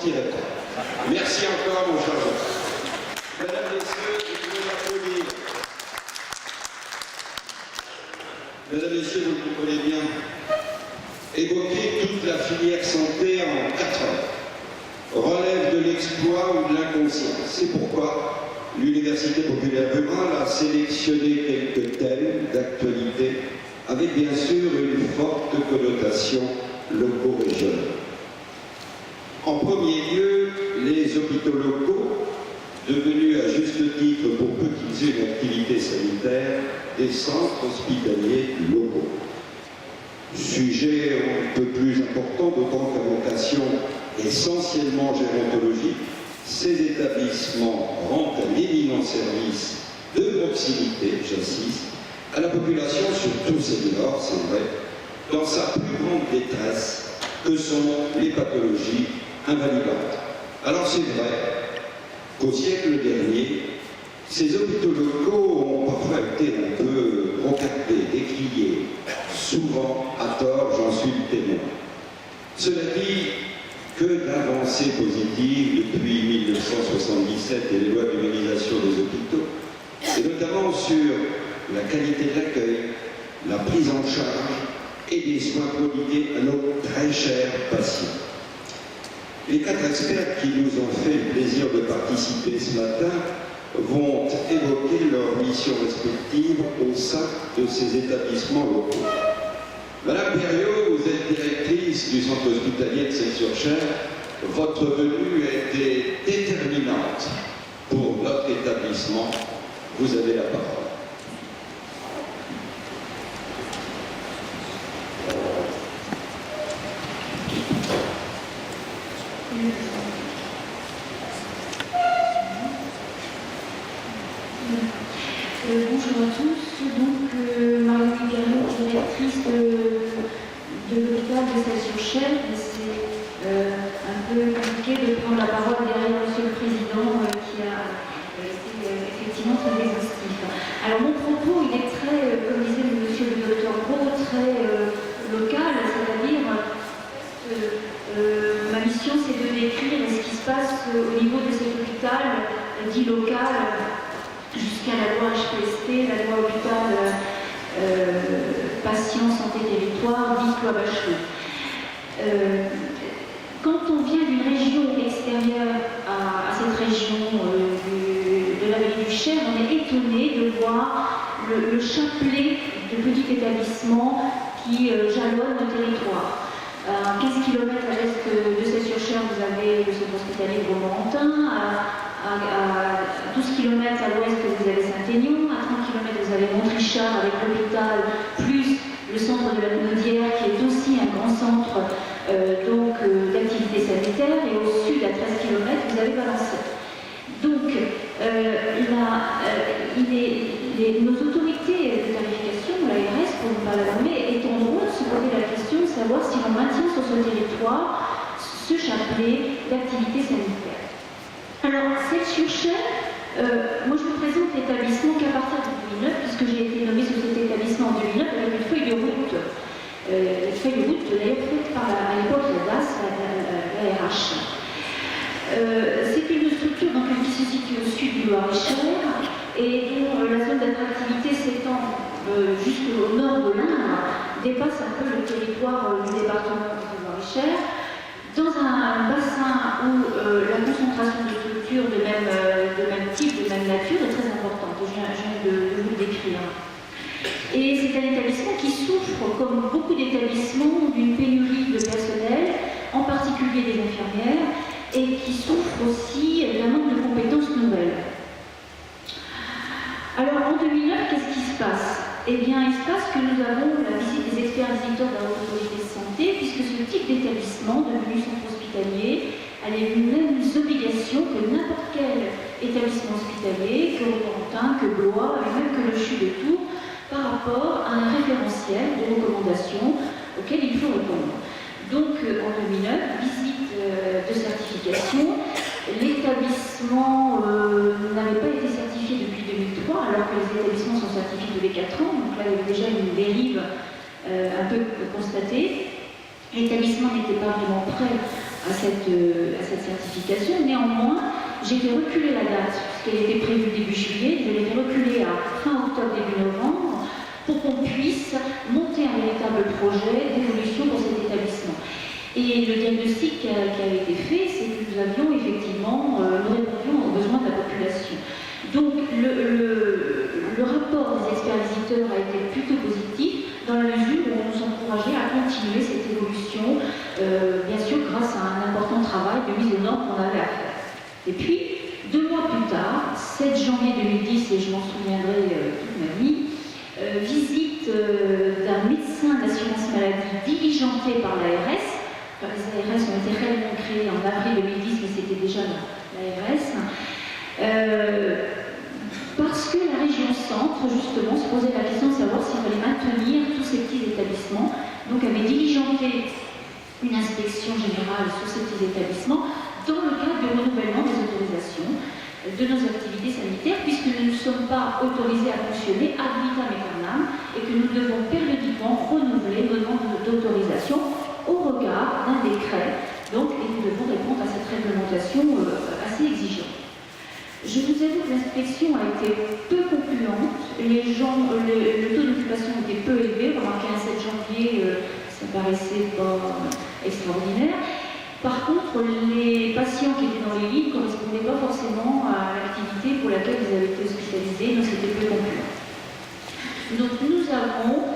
sortirez pas. Merci encore, mon cher Jean. Mesdames, Messieurs, vous pouvez m'applaudir. Mesdames, Messieurs, vous le comprenez bien, évoquer toute la filière santé en 4 heures relève de l'exploit ou de l'inconscience. C'est pourquoi l'Université populaire rurale a sélectionné quelques thèmes d'actualité avec bien sûr une forte connotation loco-régionale. En premier lieu, les hôpitaux locaux, devenus à juste titre, pour peu qu'ils aient une activité sanitaire, des centres hospitaliers locaux. Sujet un peu plus important, d'autant qu'à vocation essentiellement gérontologique, ces établissements rendent un éminent service de proximité, j'insiste, à la population sur tous ses bords, c'est vrai, dans sa plus grande détresse, que sont les pathologies invalidantes. Alors c'est vrai qu'au siècle dernier, ces hôpitaux locaux ont parfois été un peu brocardés, décriés, souvent à tort, j'en suis le témoin. Cela dit, que d'avancées positives depuis 1977 et les lois d'humanisation des hôpitaux, et notamment sur la qualité de l'accueil, la prise en charge et des soins prodigués à nos très chers patients. Les 4 experts qui nous ont fait le plaisir de participer ce matin vont évoquer leurs missions respectives au sein de ces établissements locaux. Madame Perriot, vous êtes directrice du centre hospitalier de Celles-sur-Cher. Votre venue a été déterminante pour notre établissement. Vous avez la parole. Bonjour à tous, donc Marie-Louise Perriot, directrice de l'hôpital de Celles-sur-Cher. C'est un peu compliqué de prendre la parole derrière Monsieur le Président qui a été effectivement très exhaustif. Alors mon propos, il est très, comme disait Monsieur le Docteur Gros, très local, c'est-à-dire ma mission c'est de décrire ce qui se passe au niveau de cet hôpital dit local, jusqu'à la loi HPST, la loi hôpital patient santé territoire, dite loi Bachelot. Quand on vient d'une région extérieure à cette région de la vallée du Cher, on est étonné de voir le chapelet de petits établissements qui jalonnent le territoire. À 15 km à l'est de Celles-sur-Cher, vous avez le centre hospitalier de Romorantin. À 12 km à l'ouest, vous avez Saint-Aignan. À 30 km, vous avez Montrichard avec l'hôpital, plus le centre de la Naudière, qui est aussi un grand centre d'activité sanitaire. Et au sud, à 13 km, vous avez Valençay. Donc, nos autorités de tarification, l'ARS, pour ne pas la nommer, est en droit de se poser la question de savoir si on maintient sur ce territoire ce chapelet d'activité sanitaire. Alors, Celles-sur-Cher, moi je vous présente l'établissement qu'à partir de 2009, puisque j'ai été nommée sur cet établissement en 2009 avec une feuille de route. Une feuille de route d'ailleurs faite par à l'époque la DAS, la RH. C'est une structure donc, qui se situe au sud du Loir-et-Cher et dont la zone d'attractivité s'étend jusqu'au nord de l'Indre, dépasse un peu le territoire du département du Loir-et-Cher, dans un bassin où la concentration de structures de même type, de même nature est très importante. Je viens de vous le décrire. Et c'est un établissement qui souffre, comme beaucoup d'établissements, d'une pénurie de personnel, en particulier des infirmières, et qui souffre aussi d'un manque de compétences nouvelles. Alors en 2009, qu'est-ce qui se passe? Eh bien, il se passe que nous avons la visite des experts visiteurs de la Haute Autorité de Santé, puisque ce type d'établissement, devenu centre hospitalier, a les mêmes obligations que n'importe quel établissement hospitalier, que Romorantin, que Blois, et même que le CHU de Tours, par rapport à un référentiel de recommandations auquel il faut répondre. Donc, en 2009, visite de certification. L'établissement n'avait pas été certifié depuis 2003, alors que les établissements sont certifiés tous les 4 ans. Donc là, il y avait déjà une dérive un peu constatée. L'établissement n'était pas vraiment prêt cette certification. Néanmoins, j'ai fait reculer la date, puisqu'elle était prévue début juillet, je l'ai fait reculer à fin octobre, début novembre, pour qu'on puisse monter un véritable projet d'évolution pour cet établissement. Et le diagnostic qui avait été fait, c'est que nous avions effectivement, nous répondions aux besoins de la population. Donc le rapport des experts visiteurs a été plutôt positif, dans la mesure où on nous encourageait à continuer cette évolution, bien sûr grâce à un important travail de mise aux normes qu'on avait à faire. Et puis, 2 mois plus tard, 7 janvier 2010, et je m'en souviendrai toute ma vie, visite d'un médecin d'assurance maladie diligenté par l'ARS. Enfin, les ARS ont été réellement créés en avril 2010, mais c'était déjà l'ARS. Parce que la région centre, justement, se posait la question de savoir s'il fallait maintenir tous ces petits établissements. Donc, avait diligenté une inspection générale sur ces petits établissements dans le cadre du renouvellement des autorisations de nos activités sanitaires, puisque nous ne sommes pas autorisés à fonctionner ad vitam aeternam et que nous devons périodiquement renouveler nos demandes d'autorisation au regard d'un décret. Donc, et nous devons répondre à cette réglementation assez exigeante. Je vous avoue que l'inspection a été peu concluante. Le taux d'occupation était peu élevé. Remarquez, un 7 janvier, ça paraissait pas extraordinaire. Par contre, les patients qui étaient dans les lits ne correspondaient pas forcément à l'activité pour laquelle ils avaient été hospitalisés, donc c'était peu concluant. Donc nous avons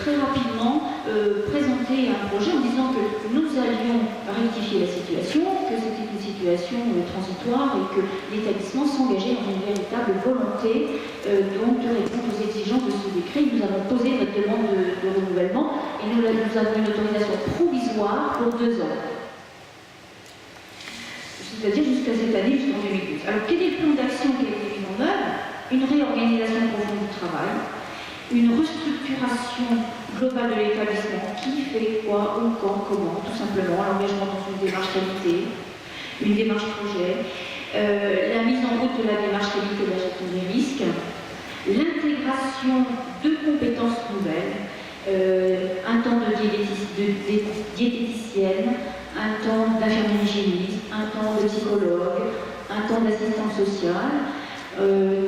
très rapidement présenté un projet en disant que nous allions rectifier la situation, que c'était une situation transitoire et que l'établissement s'engageait dans une véritable volonté donc de répondre aux exigences de ce décret. Nous avons posé notre demande de renouvellement et nous avons une autorisation provisoire pour 2 ans. C'est-à-dire jusqu'à cette année, jusqu'en 2012. Alors, quel est le plan d'action qui a été mis en œuvre? Une réorganisation profonde du travail, une restructuration globale de l'établissement, qui fait quoi, où, quand, comment, tout simplement, l'engagement dans une démarche qualité, une démarche projet, la mise en route de la démarche qualité de la gestion des risques, l'intégration de compétences nouvelles, un temps de diététicienne, un temps d'infirmière hygiéniste, un temps de psychologue, un temps d'assistante sociale.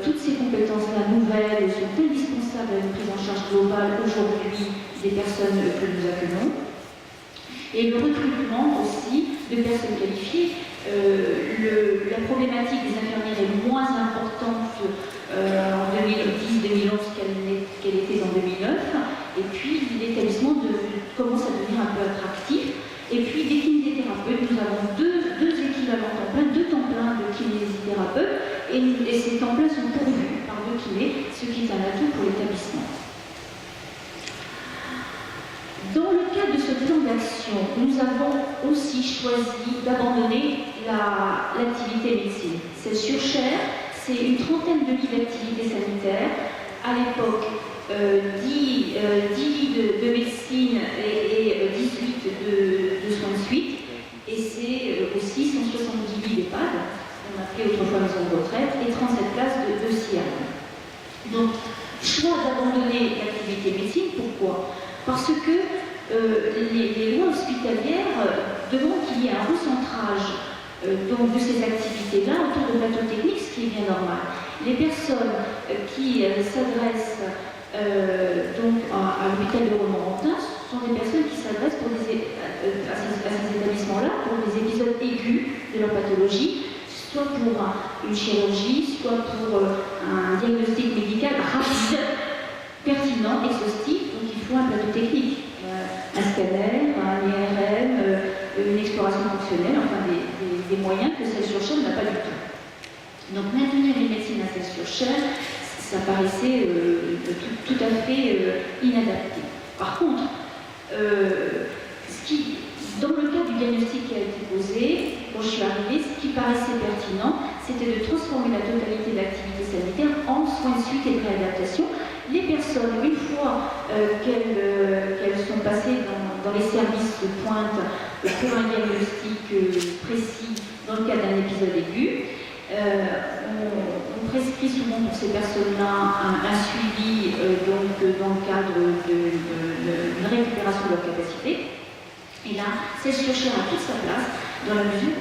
Toutes ces compétences-là nouvelles sont indispensables à une prise en charge globale aujourd'hui des personnes que nous accueillons. Et le recrutement aussi de personnes qualifiées. La problématique des infirmières est moins importante en 2010-2011 qu'elle était en 2009. Et puis l'établissement commence à devenir un peu attractif. Et puis des kinésithérapeutes, nous avons deux équivalents temps plein, 2 temps pleins de kinésithérapeutes, et ces temps pleins sont pourvus par 2 kinés, ce qui est un atout pour l'établissement. Dans le cadre de ce plan d'action, nous avons aussi choisi d'abandonner l'activité médecine. C'est surchère, c'est une trentaine de lits d'activité sanitaire. À l'époque, 10 lits de médecine et 18 de soins de suite. Et c'est aussi 170 lits d'EHPAD, qu'on appelait autrefois maison de retraite, et 37 places de SIAM. Donc, choix d'abandonner l'activité médecine, pourquoi? Parce que les lois hospitalières demandent qu'il y ait un recentrage donc de ces activités-là autour de plateaux techniques, ce qui est bien normal. Les personnes qui s'adressent donc à l'hôpital de Romorantin sont des personnes qui s'adressent à ces établissements-là pour des épisodes aigus de leur pathologie, soit pour une chirurgie, soit pour un diagnostic médical rapide, pertinent, exhaustif. Donc il faut un plateau technique, un scanner, un IRM, une exploration fonctionnelle, enfin des moyens que celle sur chaîne n'a pas du tout. Donc maintenir une médecine à celle sur chaîne, ça paraissait tout à fait inadapté. Par contre, dans le cas du diagnostic qui a été posé, quand je suis arrivée, ce qui paraissait pertinent, c'était de transformer la totalité de l'activité sanitaire en soins de suite et de réadaptation. Les personnes, une fois qu'elles sont passées dans les services de pointe pour un diagnostic précis dans le cas d'un épisode aigu, on prescrit souvent pour ces personnes-là un suivi donc, dans le cadre d'une récupération de leur capacité. Et là, cette surchaire a toute sa place dans la mesure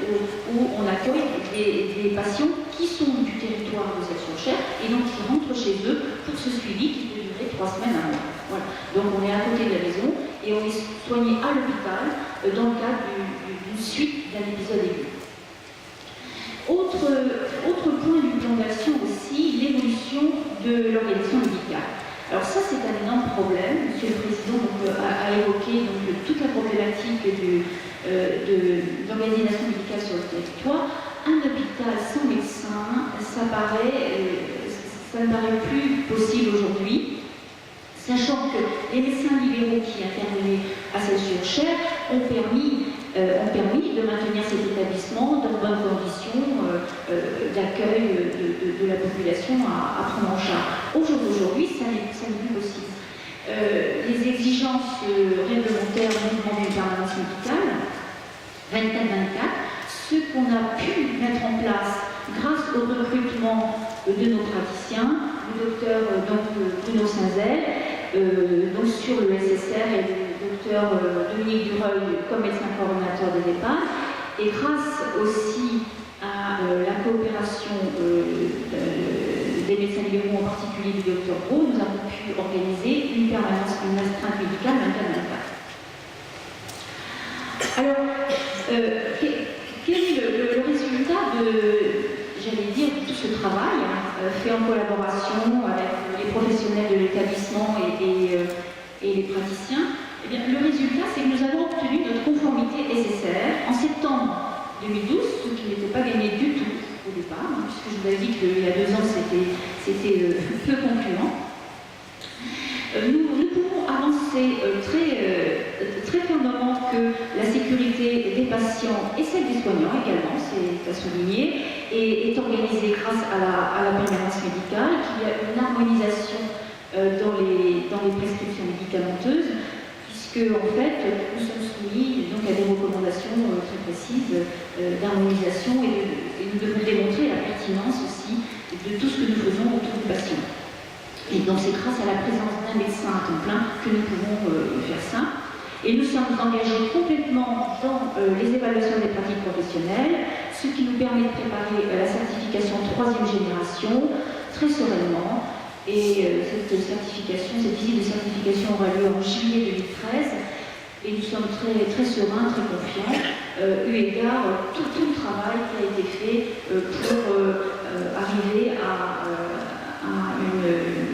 où on accueille des patients qui sont du territoire de cette surchaire et donc qui rentrent chez eux pour ce suivi qui peut durer 3 semaines à un mois. Voilà. Donc on est à côté de la maison et on est soigné à l'hôpital dans le cadre d'une suite d'un épisode aigu. Autre point du plan d'action aussi, l'évolution de l'organisation médicale. Alors ça, c'est un énorme problème. Monsieur le Président a évoqué toute la problématique de l'organisation médicale sur le territoire. Un hôpital sans médecin, ça ne paraît plus possible aujourd'hui, sachant que les médecins libéraux qui intervenaient à cette surchaire ont permis de maintenir cet établissement dans de bonnes conditions d'accueil de la population à prendre en charge. Aujourd'hui, ça n'est plus possible. Les exigences réglementaires mouvement d'une permanence médicale, 24-24, ce qu'on a pu mettre en place grâce au recrutement de nos praticiens, le docteur Bruno Saint-Zel, donc sur le SSR et le docteur Dominique Dureuil comme médecin coordonnateur des EHPAD, et grâce aussi à la coopération des médecins libéraux, en particulier du docteur Gros, nous avons pu organiser une permanence, une astreinte médicale 24-24. Alors, quel est le résultat de tout ce travail fait en collaboration avec les professionnels de l'établissement et les praticiens? Eh bien, le résultat, c'est que nous avons obtenu notre conformité SSR en septembre 2012, ce qui n'était pas gagné du tout au départ, puisque je vous avais dit qu'il y a 2 ans, c'était peu concluant. Nous pouvons avancer très fermement que la sécurité des patients et celle des soignants également, c'est à souligner, est organisée grâce à la permanence médicale, qu'il y a une harmonisation dans les prescriptions médicamenteuses, puisque en fait nous sommes soumis donc, à des recommandations très précises d'harmonisation et nous devons démontrer la pertinence aussi de tout ce que nous faisons autour du patient. Et donc c'est grâce à la présence d'un médecin à temps plein que nous pouvons faire ça. Et nous sommes engagés complètement dans les évaluations des pratiques professionnelles, ce qui nous permet de préparer la certification 3e génération très sereinement. Et cette visite de certification aura lieu en juillet 2013. Et nous sommes très sereins, très confiants, eu égard tout le travail qui a été fait pour arriver à une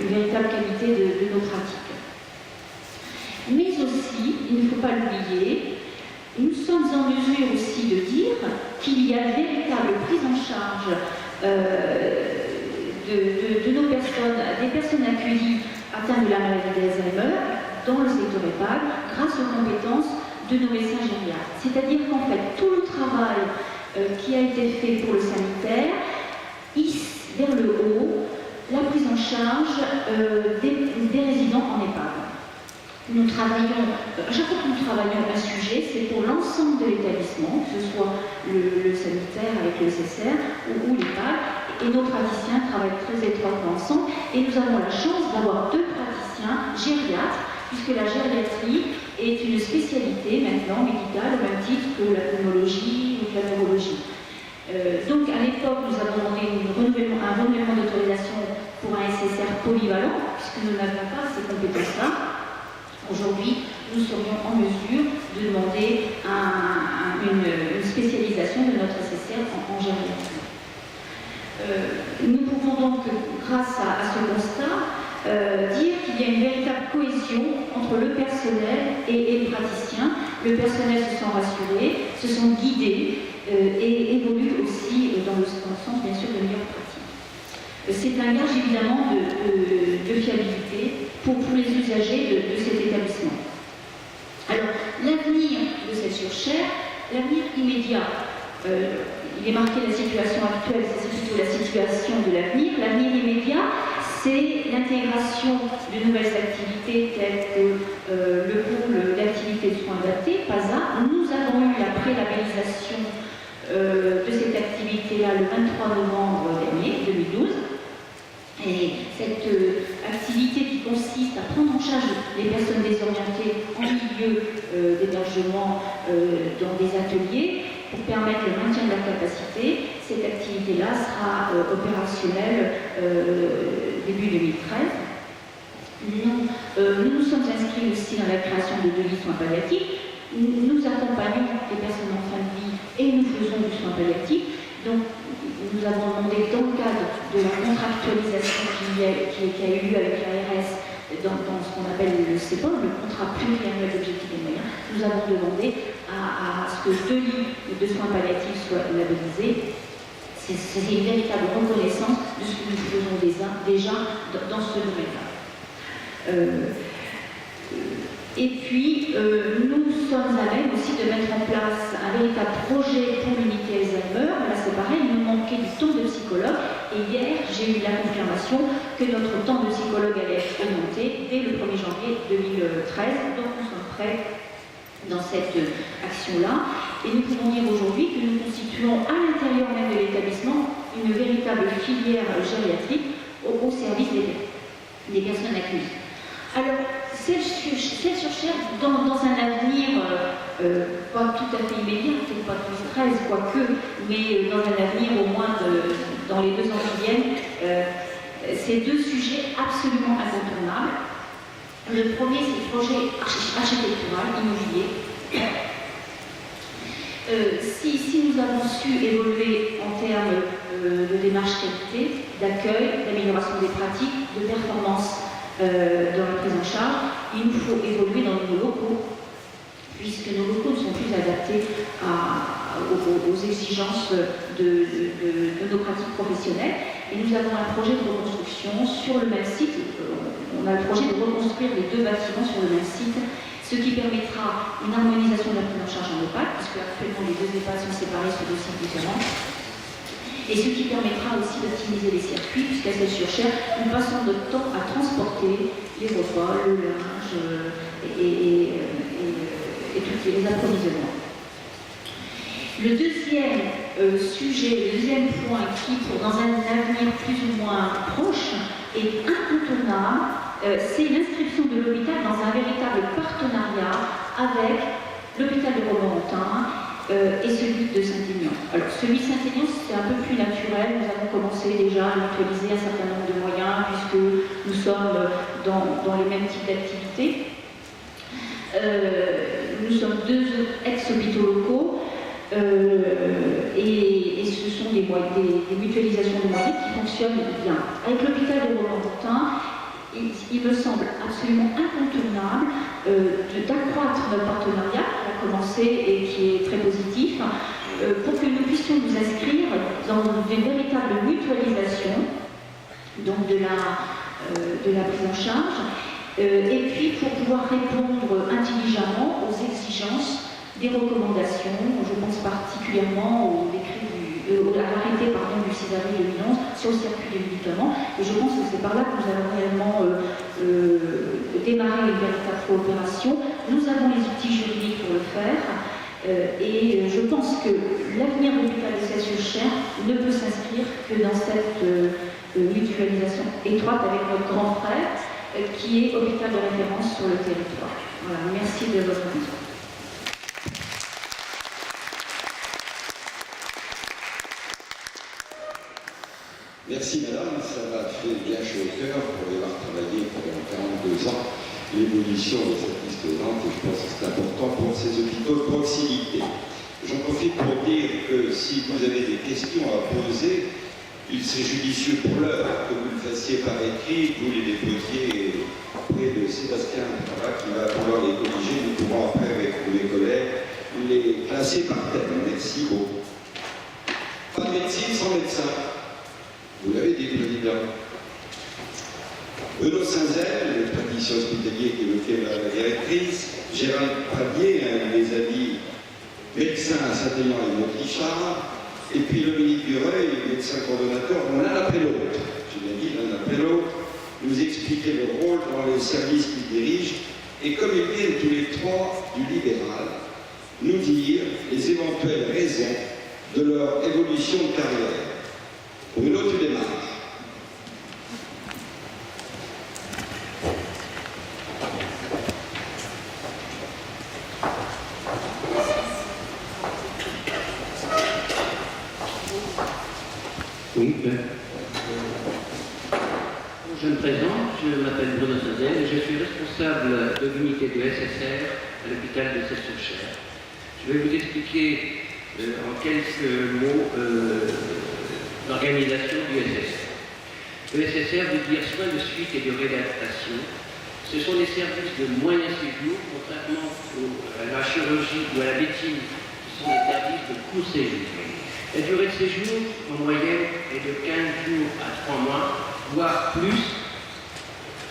véritable qualité de nos pratiques. Mais aussi, il ne faut pas l'oublier, nous sommes en mesure aussi de dire qu'il y a une véritable prise en charge de nos personnes, des personnes accueillies atteintes de la maladie d'Alzheimer dans le secteur EHPAD grâce aux compétences de nos médecins gériatres. C'est-à-dire qu'en fait, tout le travail qui a été fait pour le sanitaire hisse vers le haut la prise en charge des résidents en EHPAD. Nous travaillons, à chaque fois que nous travaillons un sujet, c'est pour l'ensemble de l'établissement, que ce soit le sanitaire avec le SSR ou l'EHPAD, et nos praticiens travaillent très étroitement ensemble, et nous avons la chance d'avoir 2 praticiens gériatres, puisque la gériatrie est une spécialité maintenant médicale au même titre que la pneumologie ou la neurologie. Donc à l'époque, nous avons demandé un renouvellement d'autorisation pour un SSR polyvalent, puisque nous n'avions pas ces compétences-là. Aujourd'hui, nous serions en mesure de demander une spécialisation de notre SSR en gériatrie. Nous pouvons donc, grâce à ce constat, dire qu'il y a une véritable cohésion entre le personnel et les praticiens. Le personnel se sent rassuré, se sent guidé et évolue aussi dans le sens, bien sûr, de meilleures pratiques. C'est un gage évidemment de fiabilité pour les usagers de cet établissement. Alors, l'avenir de cette surchaire, l'avenir immédiat, il est marqué la situation actuelle, c'est plutôt la situation de l'avenir. L'avenir immédiat, c'est l'intégration de nouvelles activités telles que le pôle d'activité de soins adaptés, PASA. Nous avons eu la pré-labellisation de cette activité-là le 23 novembre dernier, 2012. Et cette activité qui consiste à prendre en charge les personnes désorientées en milieu lieux d'hébergement dans des ateliers pour permettre le maintien de la capacité. Cette activité-là sera opérationnelle début 2013. Nous nous sommes inscrits aussi dans la création de 2 lits soins palliatifs. Nous accompagnons les personnes en fin de vie et nous faisons du soin palliatif. Donc, nous avons demandé, dans le cadre de la contractualisation qui a eu lieu avec l'ARS dans ce qu'on appelle le CEPOM, le contrat pluriannuel d'objectifs et moyens, nous avons demandé à ce que 2 lits de soins palliatifs soient labellisés. C'est une véritable reconnaissance de ce que nous faisons déjà dans ce domaine-là. Et puis, nous sommes à même aussi de mettre en place un véritable projet pour l'unité Alzheimer. Là, c'est pareil, il nous manquait du temps de psychologue. Et hier, j'ai eu la confirmation que notre temps de psychologue allait être augmenté dès le 1er janvier 2013. Donc, nous sommes prêts dans cette action-là. Et nous pouvons dire aujourd'hui que nous constituons à l'intérieur même de l'établissement une véritable filière gériatrique au service des personnes accueillies. Alors, cette recherche, dans un avenir pas tout à fait immédiat, peut-être pas 2013, quoique, mais dans un avenir au moins dans les 2 ans qui viennent, c'est 2 sujets absolument incontournables. Le premier, c'est le projet architectural, immobilier. Si nous avons su évoluer en termes de démarche qualité, d'accueil, d'amélioration des pratiques, de performance dans la prise en charge, il nous faut évoluer dans nos locaux, puisque nos locaux ne sont plus adaptés aux exigences de nos pratiques professionnelles. Et nous avons un projet de reconstruction sur le même site. On a le projet de reconstruire les 2 bâtiments sur le même site, ce qui permettra une harmonisation de la prise en charge en EHPAD, puisque actuellement les 2 EHPAD sont séparés sur 2 sites différents. Et ce qui permettra aussi d'optimiser les circuits, puisqu'à Celles-sur-Cher, nous passons notre temps à transporter les repas, le linge et tous les approvisionnements. Le deuxième sujet, le deuxième point qui, dans un avenir plus ou moins proche, est incontournable, c'est l'inscription de l'hôpital dans un véritable partenariat avec l'hôpital de Romorantin et celui de Saint-Aignan. Alors, celui de Saint-Aignan, c'est un peu plus naturel. Nous avons commencé déjà à mutualiser un certain nombre de moyens, puisque nous sommes dans les mêmes types d'activités. Nous sommes 2 ex-hôpitaux locaux, et ce sont des mutualisations de moyens qui fonctionnent bien. Avec l'hôpital de Romorantin, il me semble absolument incontournable d'accroître notre partenariat, qui a commencé et qui est très positif, pour que nous puissions nous inscrire dans une véritable mutualisation donc de la prise en charge, et puis pour pouvoir répondre intelligemment aux exigences des recommandations. Je pense particulièrement au décret à l'arrêté du 6 avril 2011 sur le circuit des médicaments. Et je pense que c'est par là que nous allons réellement démarrer une véritable coopération. Nous avons les outils juridiques pour le faire. Et je pense que l'avenir de l'hôpital de Celles-sur-Cher ne peut s'inscrire que dans cette mutualisation étroite avec notre grand frère, qui est hôpital de référence sur le territoire. Voilà, merci de votre attention. Merci madame, ça m'a fait bien chaud au cœur pour avoir travaillé pendant 42 ans l'évolution de cette liste de Nantes, et je pense que c'est important pour ces hôpitaux de proximité. J'en profite pour dire que si vous avez des questions à poser, il serait judicieux pour l'heure que vous le fassiez par écrit, que vous les déposiez auprès de Sébastien Travat qui va pouvoir les corriger. Nous pourrons après avec mes collègues les classer par thème. Merci beaucoup. Pas de médecine sans médecin. Vous l'avez dit, président. Benoît Saint-Zel, le praticien hospitalier qui évoquait la directrice, Gérald Pradier, un des amis médecin à Saint-Aignan et Montrichard, et puis Dominique Dureuil, médecin coordonnateur, l'un après l'autre, je l'ai dit, l'un après l'autre, nous expliquer leur rôle dans les services qu'ils dirigent, et comme ils viennent tous les 3 du libéral, nous dire les éventuelles raisons de leur évolution de carrière. Bruno, tu démarres. Oui. Je me présente, je m'appelle Bruno Sazel et je suis responsable de l'unité de SSR à l'hôpital de Celles-sur-Cher. Je vais vous expliquer en quelques mots l'organisation du SSR. Le SSR veut dire soins de suite et de réadaptation. Ce sont des services de moyen séjour, contrairement à la chirurgie ou à la médecine, qui sont des services de court séjour. La durée de séjour, en moyenne, est de 15 jours à 3 mois, voire plus,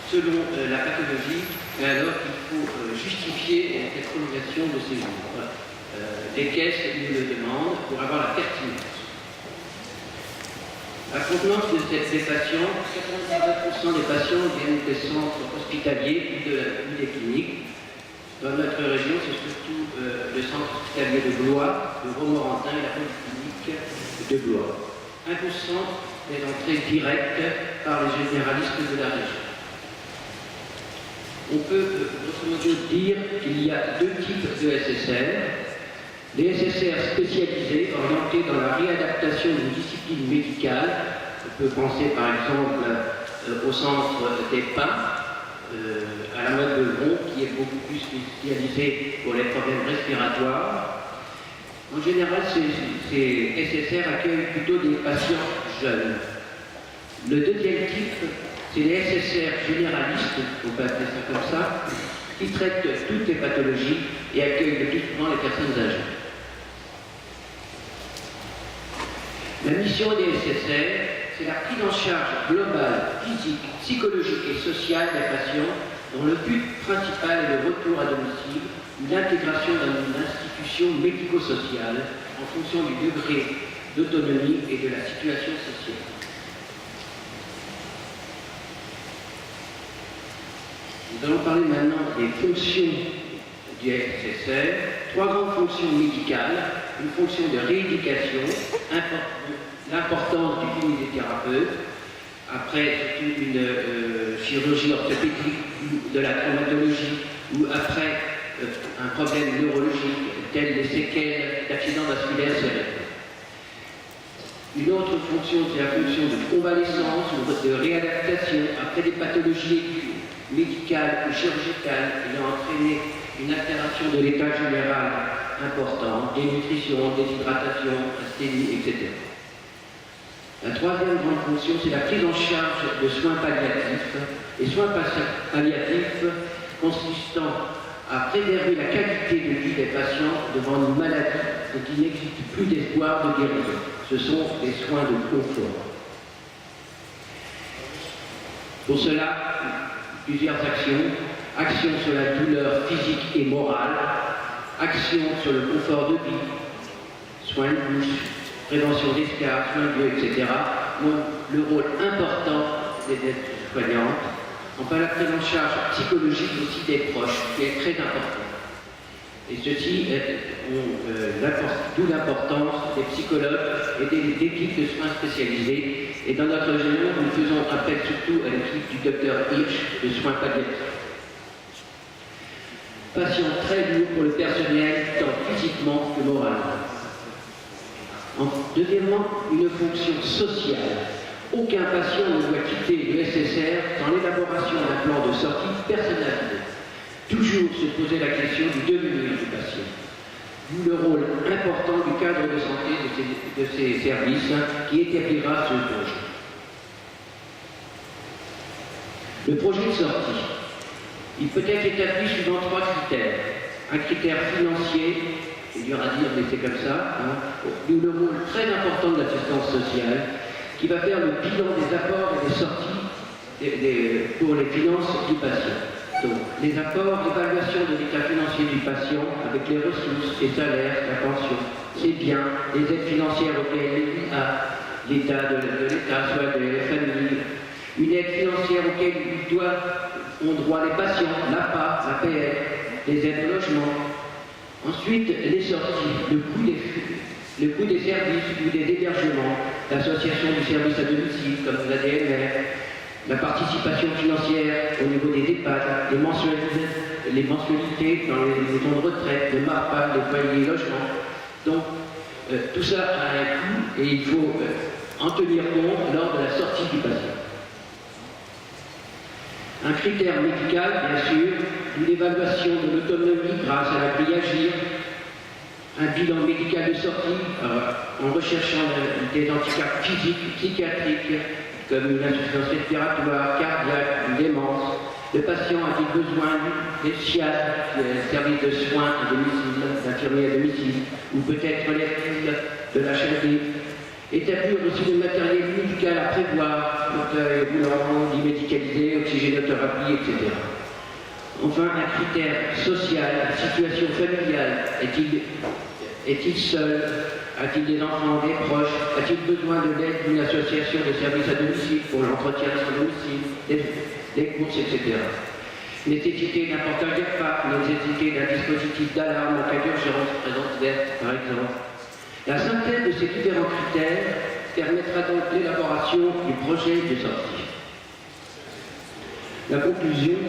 selon la pathologie, mais alors il faut justifier cette prolongation de séjour. Les caisses nous le demandent pour avoir la pertinence. La contenance des patients, 99% des patients viennent des centres hospitaliers ou des cliniques. Dans notre région, c'est surtout le centre hospitalier de Blois, de Romorantin et la polyclinique de Blois. 1% est entrée directe par les généralistes de la région. On peut, grosso modo, dire qu'il y a deux types de SSR. Les SSR spécialisés, orientés dans la réadaptation d'une discipline médicale. On peut penser par exemple au centre des Pins, à la mode de Bron, qui est beaucoup plus spécialisé pour les problèmes respiratoires. En général, ces SSR accueillent plutôt des patients jeunes. Le deuxième type, c'est les SSR généralistes, on peut appeler ça comme ça, qui traitent toutes les pathologies et accueillent le plus souvent les personnes âgées. La mission des SSR, c'est la prise en charge globale, physique, psychologique et sociale des patients dont le but principal est le retour à domicile ou l'intégration dans une institution médico-sociale en fonction du degré d'autonomie et de la situation sociale. Nous allons parler maintenant des fonctions du SSR. 3 grandes fonctions médicales, une fonction de rééducation, l'importance du kinésithérapeute, après surtout une chirurgie orthopédique ou de la traumatologie, ou après un problème neurologique tel les séquelles d'accidents vasculaires cérébraux. Une autre fonction, c'est la fonction de convalescence ou de réadaptation après des pathologies médicales ou chirurgicales ayant entraîné une altération de l'état général importante, dénutrition, déshydratation, asthénie, etc. La troisième grande fonction, c'est la prise en charge de soins palliatifs. Les soins palliatifs consistant à préserver la qualité de vie des patients devant une maladie et qui n'existe plus d'espoir de guérison. Ce sont des soins de confort. Pour cela, plusieurs actions. Action sur la douleur physique et morale, action sur le confort de vie, soins de bouche, prévention d'escarres, soins de lieu, etc. Donc, le rôle important des aides-soignantes. Enfin, la prise en charge psychologique aussi des proches, qui est très important. Et ceci d'où l'importance des psychologues et des équipes de soins spécialisés. Et dans notre région, nous faisons appel surtout à l'équipe du Dr Hirsch de soins palliatifs. Patient très lourd pour le personnel, tant physiquement que moralement. Deuxièmement, une fonction sociale. Aucun patient ne doit quitter le SSR sans l'élaboration d'un plan de sortie personnalisé. Toujours se poser la question du devenir du patient. D'où le rôle important du cadre de santé de ces services qui établira ce projet. Le projet de sortie. Il peut être établi suivant 3 critères. Un critère financier, c'est dur à dire, mais c'est comme ça, d'où le rôle très important de l'assistance sociale, qui va faire le bilan des apports et des sorties pour les finances du patient. Donc, les apports, l'évaluation de l'état financier du patient avec les ressources, les salaires, la pension, ses biens, les aides financières auxquelles il a l'état de l'État, soit de la famille, une aide financière auxquelles ont droit les patients, l'APA, l'APL, les aides au logement. Ensuite, les sorties, le coût des services ou des hébergements, l'association du service à domicile comme l'ADMR, la participation financière au niveau des EHPAD, les mensualités dans les maisons de retraite, le MARPA, les foyers logement. Donc, tout ça a un coût et il faut en tenir compte lors de la sortie du patient. Un critère médical, bien sûr, une évaluation de l'autonomie grâce à la grille Agir, un bilan médical de sortie en recherchant des handicaps physiques, psychiatriques, comme une insuffisance respiratoire, cardiaque, une démence. Le patient a-t-il besoin des SIAD, des services de soins à domicile, d'infirmiers à domicile, ou peut-être relève-t-il de la HLD? Établir aussi le matériel médical à prévoir, fauteuil roulant, lit médicalisé, oxygénothérapie, etc. Enfin, un critère social, situation familiale. Est-il seul? A-t-il des enfants, des proches? A-t-il besoin de l'aide d'une association de services à domicile pour l'entretien de son domicile, des courses, etc. Nécessité d'un portage d'ERPA, nécessité d'un dispositif d'alarme en cas d'urgence, présence verte, par exemple. La synthèse de ces différents critères permettra donc l'élaboration du projet de sortie. La conclusion,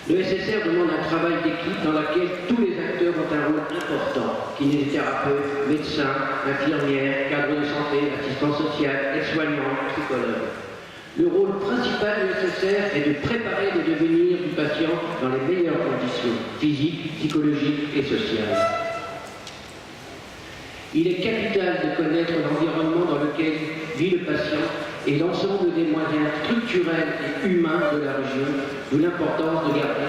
le SSR demande un travail d'équipe dans lequel tous les acteurs ont un rôle important, kinésithérapeutes, médecins, infirmières, cadres de santé, assistants sociaux, aides-soignants, psychologues. Le rôle principal du SSR est de préparer le devenir du patient dans les meilleures conditions, physiques, psychologiques et sociales. Il est capital de connaître l'environnement dans lequel vit le patient et l'ensemble des moyens structurels et humains de la région, d'où l'importance de garder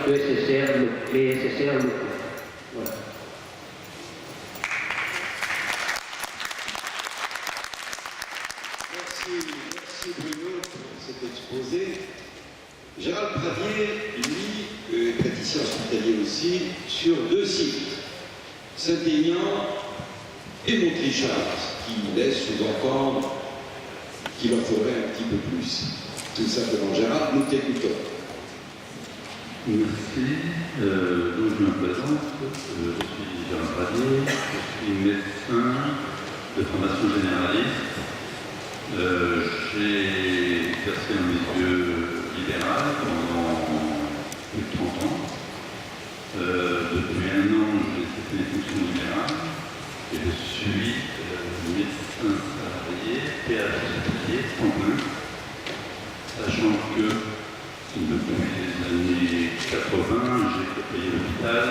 les SSR locaux. Voilà. Merci Bruno pour cet exposé. Gérald Pradier, lui, est praticien hospitalier aussi, sur 2 sites, Saint-Aignan et Montrichard, qui laisse sous-entendre qu'il en faudrait un petit peu plus. Tout simplement, Gérard, nous t'écoutons. Merci. Donc je me présente. Je suis Gérard Pradier, je suis médecin de formation généraliste. J'ai exercé un milieu libéral pendant plus de 30 ans. Depuis 1 an, j'ai fait des fonctions libérales. Et je suis médecin salarié, PH hospitalier, en plein, sachant que depuis les années 80, j'ai payé l'hôpital,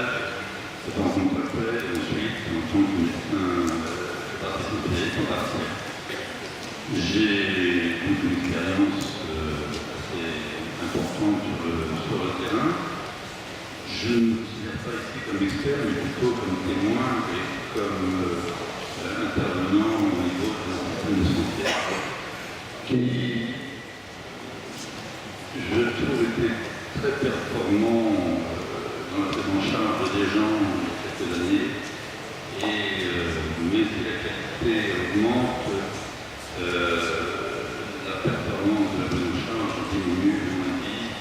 en contractuel, et ensuite en tant que médecin hospitalier partiel. J'ai donc une expérience assez importante sur le terrain. Je ne me considère pas ici comme expert, mais plutôt comme témoin et comme intervenant au niveau de la système de santé, qui, je trouve, était très performant dans la prise en charge des gens il y a quelques années, mais si la qualité augmente, la performance de la prise en charge diminue, à mon avis.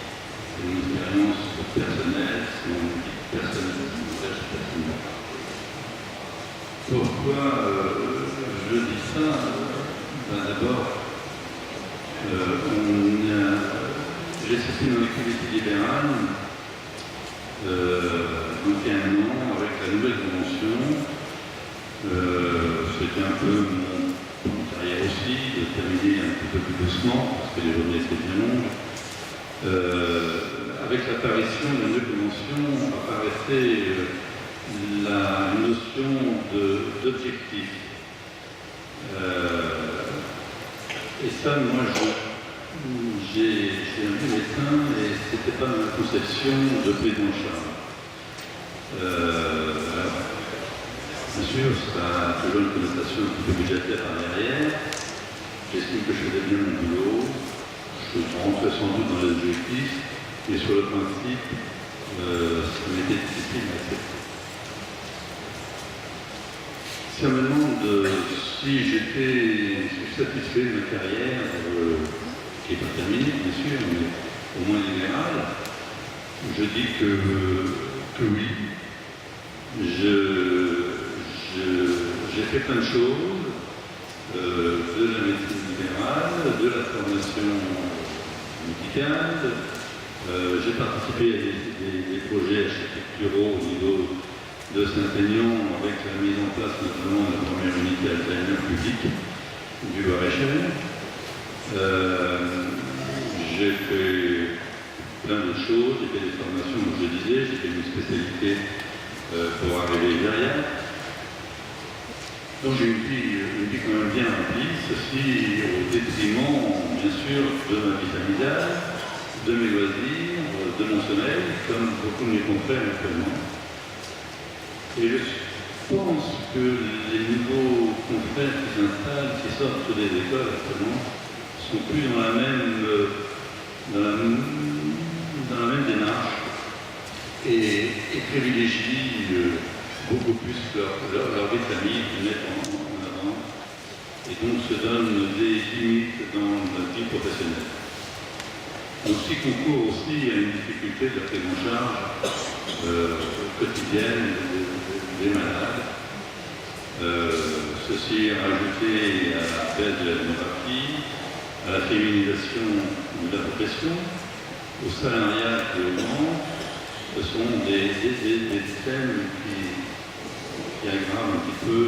C'est une expérience personnelle, c'est mon avis personnel, Pourquoi je dis ça? D'abord, j'ai sorti dans l'activité libérale donc il y a 1 an avec la nouvelle convention. C'était un peu mon carrière aussi, de terminer un petit peu plus doucement, parce que les journées étaient bien longues. Avec l'apparition de la nouvelle convention, apparaissait la notion d'objectif. Et ça, moi, j'ai un vieux médecin et c'était pas ma conception de prise en charge. Bien sûr, ça a toujours une connotation un petit peu budgétaire par derrière. J'estime que je faisais bien mon boulot. Je rentrais sans doute dans les objectifs, mais sur le principe, ça m'était difficile à accepter. Si on me demande si j'étais satisfait de ma carrière, qui n'est pas terminée bien sûr, mais au moins libérale, je dis que oui. J'ai fait plein de choses, de la médecine libérale, de la formation médicale. J'ai participé à des projets architecturaux au niveau de Saint-Aignan avec la mise en place notamment de la première unité Alzheimer publique du Var-et-Cher. J'ai fait plein de choses, j'ai fait des formations, comme je le disais, j'ai fait une spécialité pour arriver derrière. Donc j'ai une vie quand même bien remplie, ceci au détriment, bien sûr, de ma vie familiale, de mes loisirs, de mon sommeil, comme beaucoup de mes confrères actuellement. Et je pense que les nouveaux confrères qui s'installent, qui sortent des écoles actuellement, sont plus dans la même démarche et privilégient beaucoup plus leur vie de famille, qui mettent en avant, et donc se donnent des limites dans la vie professionnelle. Donc, ce qui concourt aussi à une difficulté de la prise en charge quotidienne des malades. Ceci est rajouté à la baisse de la démographie, à la féminisation de la profession, au salariat qui augmente. Ce sont des thèmes qui aggravent un petit peu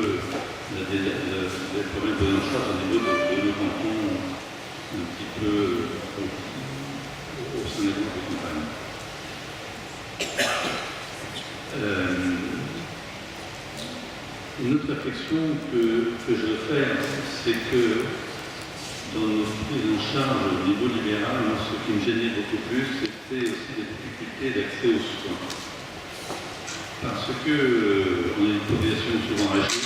les problèmes de prise en charge au niveau de nos cantons, un petit peu au sein des groupes de campagne. Une autre réflexion que je veux faire, c'est que dans notre prise en charge au niveau libéral, moi, ce qui me gênait beaucoup plus, c'était aussi des difficultés d'accès aux soins. Parce qu'on est une population souvent âgée,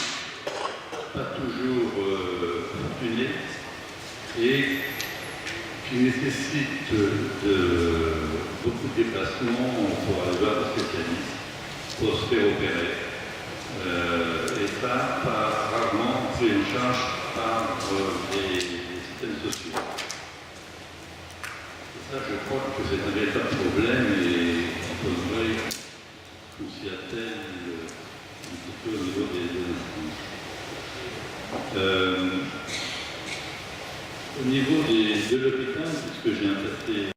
pas toujours fortunée, et qui nécessite beaucoup de déplacements pour aller voir un spécialiste, pour se faire opérer. Et ça, rarement pris en charge par les systèmes sociaux. Et ça, je crois que c'est un véritable problème et on poserait qu'on s'y attelle un petit peu au niveau des instances. Au niveau de l'hôpital, puisque j'ai interprété